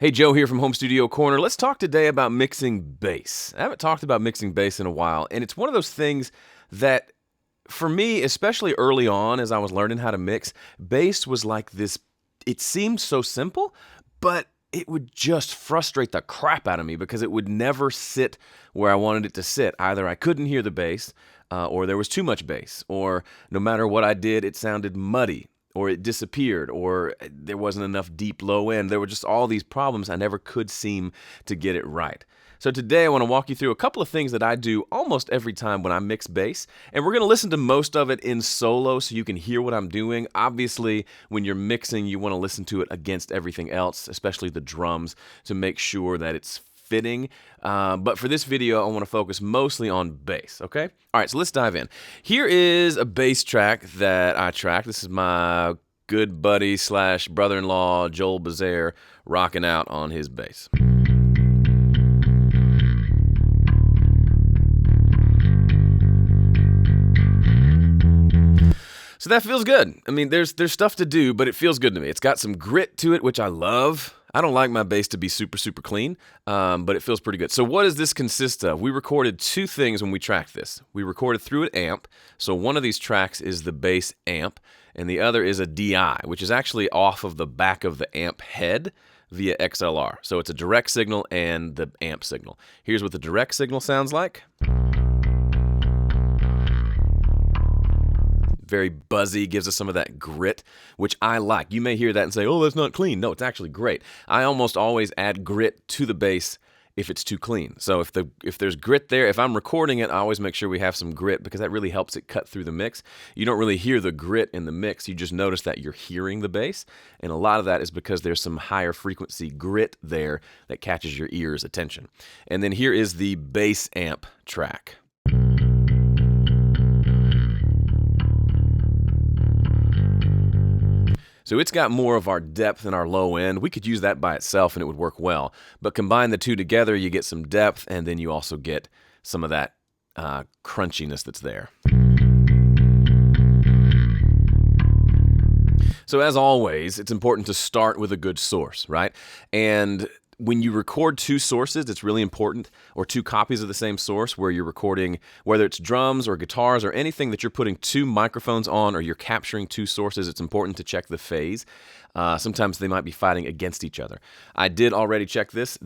Hey, Joe here from Home Studio Corner. Let's talk today about mixing bass. I haven't talked about mixing bass in a while, and it's one of those things that, for me, especially early on as I was learning how to mix, bass was like this. It seemed so simple, but it would just frustrate the crap out of me because it would never sit where I wanted it to sit. Either I couldn't hear the bass, or there was too much bass, or no matter what I did, it sounded muddy, or it disappeared, or there wasn't enough deep low end. There were just all these problems. I never could seem to get it right. So today I want to walk you through a couple of things that I do almost every time when I mix bass, and we're going to listen to most of it in solo so you can hear what I'm doing. Obviously, when you're mixing, you want to listen to it against everything else, especially the drums, to make sure that it's fitting. But for this video, I want to focus mostly on bass, okay? All right, so let's dive in. Here is a bass track that I tracked. This is my good buddy / brother-in-law, Joel Bazaire, rocking out on his bass. So that feels good. I mean, there's stuff to do, but it feels good to me. It's got some grit to it, which I love. I don't like my bass to be super clean, but it feels pretty good. So what does this consist of? We recorded two things when we tracked this. We recorded through an amp. So one of these tracks is the bass amp, and the other is a DI, which is actually off of the back of the amp head via XLR. So it's a direct signal and the amp signal. Here's what the direct signal sounds like. Very buzzy, gives us some of that grit, which I like. You may hear that and say, oh, that's not clean. No, it's actually great. I almost always add grit to the bass if it's too clean. So if there's grit there, if I'm recording it, I always make sure we have some grit because that really helps it cut through the mix. You don't really hear the grit in the mix. You just notice that you're hearing the bass, and a lot of that is because there's some higher frequency grit there that catches your ear's attention. And then here is the bass amp track. So it's got more of our depth and our low end. We could use that by itself and it would work well. But combine the two together, you get some depth, and then you also get some of that crunchiness that's there. So as always, it's important to start with a good source, right? And when you record two sources, it's really important, or two copies of the same source where you're recording, whether it's drums or guitars or anything that you're putting two microphones on or you're capturing two sources, it's important to check the phase. Sometimes they might be fighting against each other. I did already check this.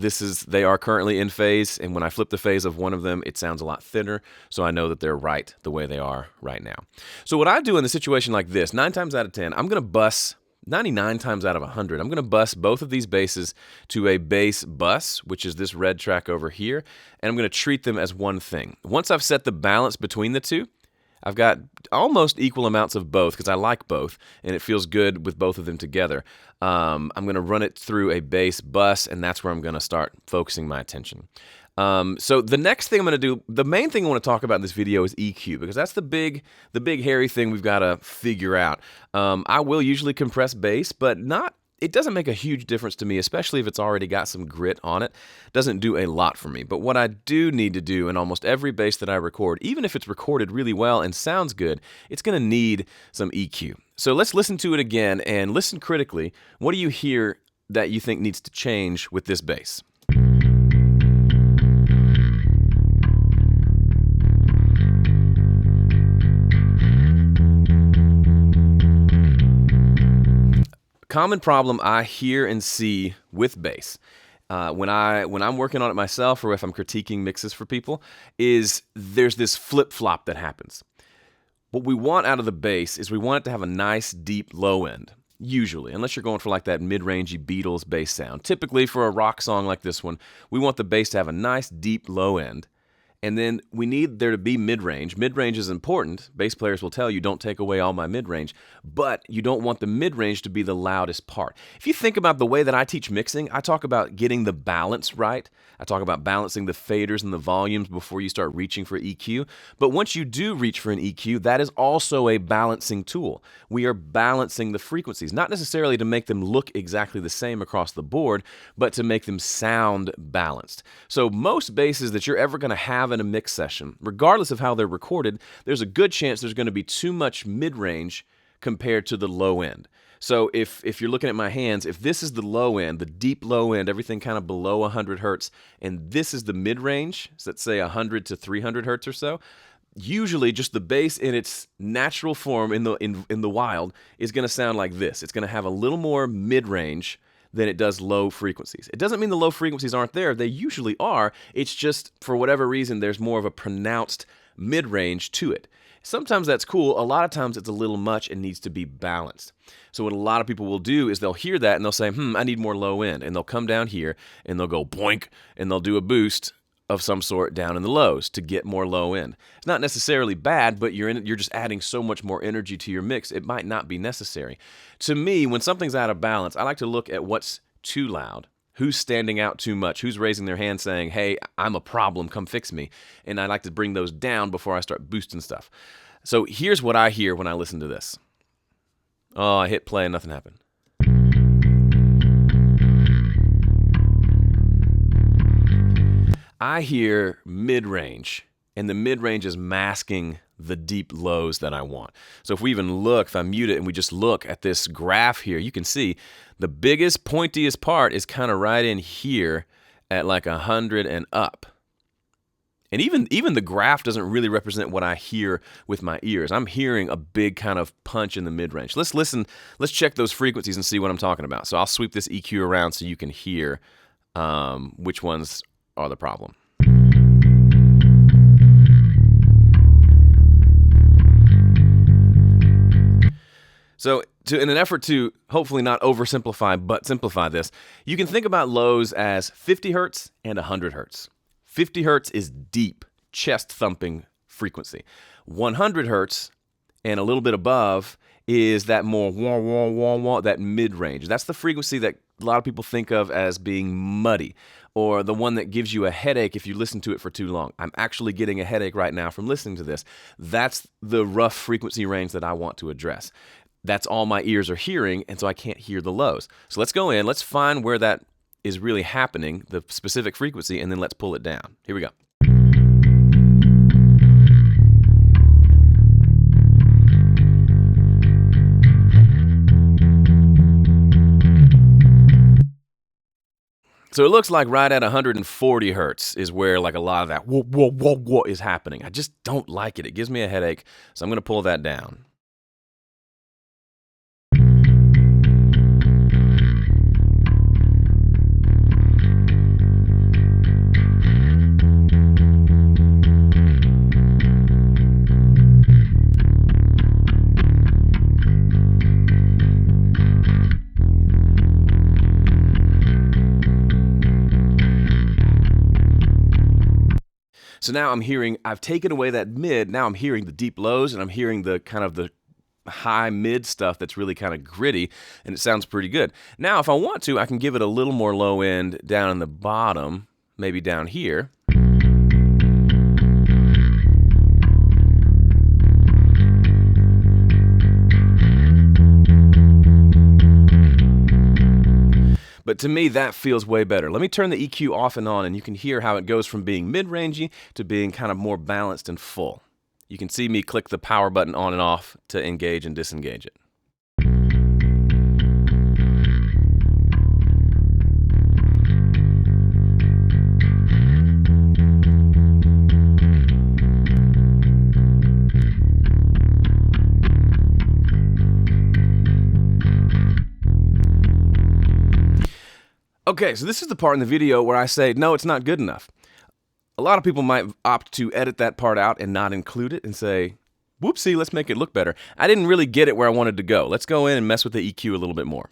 They are currently in phase, and when I flip the phase of one of them, it sounds a lot thinner, so I know that they're right the way they are right now. So what I do in a situation like this, 9 times out of 10, I'm going to bus 99 times out of 100, I'm going to bus both of these basses to a bass bus, which is this red track over here, and I'm going to treat them as one thing. Once I've set the balance between the two, I've got almost equal amounts of both because I like both, and it feels good with both of them together. I'm going to run it through a bass bus, and that's where I'm going to start focusing my attention. So the next thing I'm going to do, the main thing I want to talk about in this video is EQ, because that's the big hairy thing we've got to figure out. I will usually compress bass, but it doesn't make a huge difference to me, especially if it's already got some grit on it. It doesn't do a lot for me. But what I do need to do in almost every bass that I record, even if it's recorded really well and sounds good, it's going to need some EQ. So let's listen to it again and listen critically. What do you hear that you think needs to change with this bass? Common problem I hear and see with bass when I'm working on it myself, or if I'm critiquing mixes for people, is there's this flip-flop that happens. What we want out of the bass is we want it to have a nice deep low end, usually, unless you're going for like that mid-rangey Beatles bass sound. Typically for a rock song like this one, we want the bass to have a nice deep low end. And then we need there to be mid-range. Mid-range is important. Bass players will tell you, don't take away all my mid-range. But you don't want the mid-range to be the loudest part. If you think about the way that I teach mixing, I talk about getting the balance right. I talk about balancing the faders and the volumes before you start reaching for EQ. But once you do reach for an EQ, that is also a balancing tool. We are balancing the frequencies, not necessarily to make them look exactly the same across the board, but to make them sound balanced. So most basses that you're ever going to have in a mix session, regardless of how they're recorded, there's a good chance there's going to be too much mid-range compared to the low end. So if you're looking at my hands, if this is the low end, the deep low end, everything kind of below 100 hertz, and this is the mid-range, so let's say 100 to 300 hertz or so, usually just the bass in its natural form in the wild is going to sound like this. It's going to have a little more mid-range than it does low frequencies. It doesn't mean the low frequencies aren't there. They usually are. It's just, for whatever reason, there's more of a pronounced mid-range to it. Sometimes that's cool. A lot of times it's a little much and needs to be balanced. So what a lot of people will do is they'll hear that and they'll say, I need more low end. And they'll come down here and they'll go boink and they'll do a boost of some sort down in the lows to get more low end. It's not necessarily bad, but you're just adding so much more energy to your mix, it might not be necessary. To me, when something's out of balance, I like to look at what's too loud. Who's standing out too much? Who's raising their hand saying, hey, I'm a problem, come fix me? And I like to bring those down before I start boosting stuff. So here's what I hear when I listen to this. Oh, I hit play and nothing happened. I hear mid-range, and the mid-range is masking the deep lows that I want. So if we even look, if I mute it and we just look at this graph here, you can see the biggest, pointiest part is kind of right in here at like 100 and up. And even the graph doesn't really represent what I hear with my ears. I'm hearing a big kind of punch in the mid-range. Let's listen, let's check those frequencies and see what I'm talking about. So I'll sweep this EQ around so you can hear which ones are the problem. So in an effort to hopefully not oversimplify but simplify this, you can think about lows as 50 hertz and 100 hertz. 50 hertz is deep, chest-thumping frequency. 100 hertz and a little bit above is that more wah, wah, wah, wah, that mid-range. That's the frequency that a lot of people think of as being muddy, or the one that gives you a headache if you listen to it for too long. I'm actually getting a headache right now from listening to this. That's the rough frequency range that I want to address. That's all my ears are hearing, and so I can't hear the lows. So let's go in, let's find where that is really happening, the specific frequency, and then let's pull it down. Here we go. So it looks like right at 140 hertz is where like a lot of that whoa, whoa, whoa, whoa is happening. I just don't like it. It gives me a headache, so I'm going to pull that down. So now I'm hearing, I've taken away that mid, now I'm hearing the deep lows, and I'm hearing the kind of the high mid stuff that's really kind of gritty, and it sounds pretty good. Now, if I want to, I can give it a little more low end down in the bottom, maybe down here. But to me, that feels way better. Let me turn the EQ off and on, and you can hear how it goes from being mid-rangey to being kind of more balanced and full. You can see me click the power button on and off to engage and disengage it. Okay, so this is the part in the video where I say, no, it's not good enough. A lot of people might opt to edit that part out and not include it and say, whoopsie, let's make it look better. I didn't really get it where I wanted to go. Let's go in and mess with the EQ a little bit more.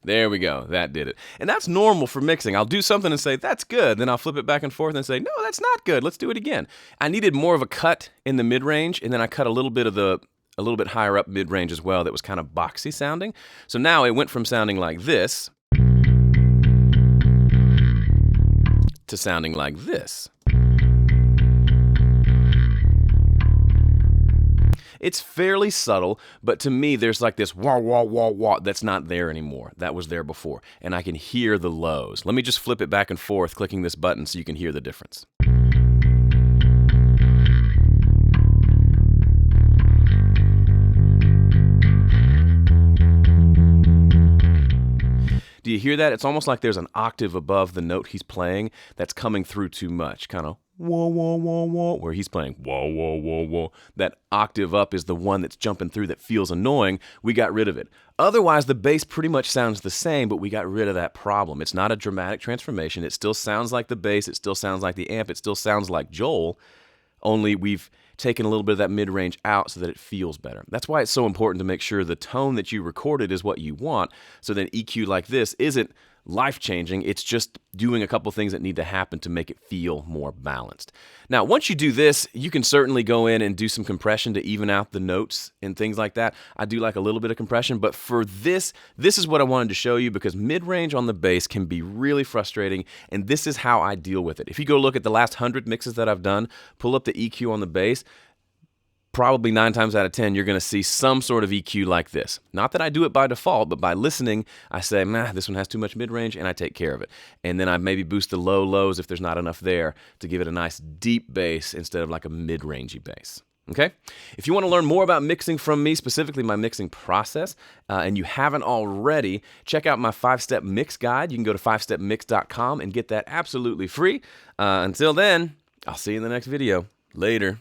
There we go. That did it. And that's normal for mixing. I'll do something and say, that's good. Then I'll flip it back and forth and say, no, that's not good. Let's do it again. I needed more of a cut in the mid-range, and then I cut a little bit higher up mid-range as well that was kind of boxy sounding. So now it went from sounding like this to sounding like this. It's fairly subtle, but to me, there's like this wah, wah, wah, wah that's not there anymore. That was there before, and I can hear the lows. Let me just flip it back and forth, clicking this button so you can hear the difference. Do you hear that? It's almost like there's an octave above the note he's playing that's coming through too much, kind of whoa, whoa, whoa, whoa, where he's playing whoa, whoa, whoa, whoa. That octave up is the one that's jumping through that feels annoying. We got rid of it. Otherwise, the bass pretty much sounds the same, but we got rid of that problem. It's not a dramatic transformation. It still sounds like the bass. It still sounds like the amp. It still sounds like Joel, only we've taken a little bit of that mid-range out so that it feels better. That's why it's so important to make sure the tone that you recorded is what you want, so that EQ like this isn't life-changing. It's just doing a couple things that need to happen to make it feel more balanced. Now, once you do this, you can certainly go in and do some compression to even out the notes and things like that. I do like a little bit of compression, but for this is what I wanted to show you, because mid-range on the bass can be really frustrating, and this is how I deal with it. If you go look at the last 100 mixes that I've done, pull up the EQ on the bass, probably 9 times out of 10, you're going to see some sort of EQ like this. Not that I do it by default, but by listening, I say, nah, this one has too much mid-range, and I take care of it. And then I maybe boost the low lows if there's not enough there to give it a nice deep bass instead of like a mid-rangey bass. Okay? If you want to learn more about mixing from me, specifically my mixing process, and you haven't already, check out my 5-step mix guide. You can go to 5stepmix.com and get that absolutely free. Until then, I'll see you in the next video. Later.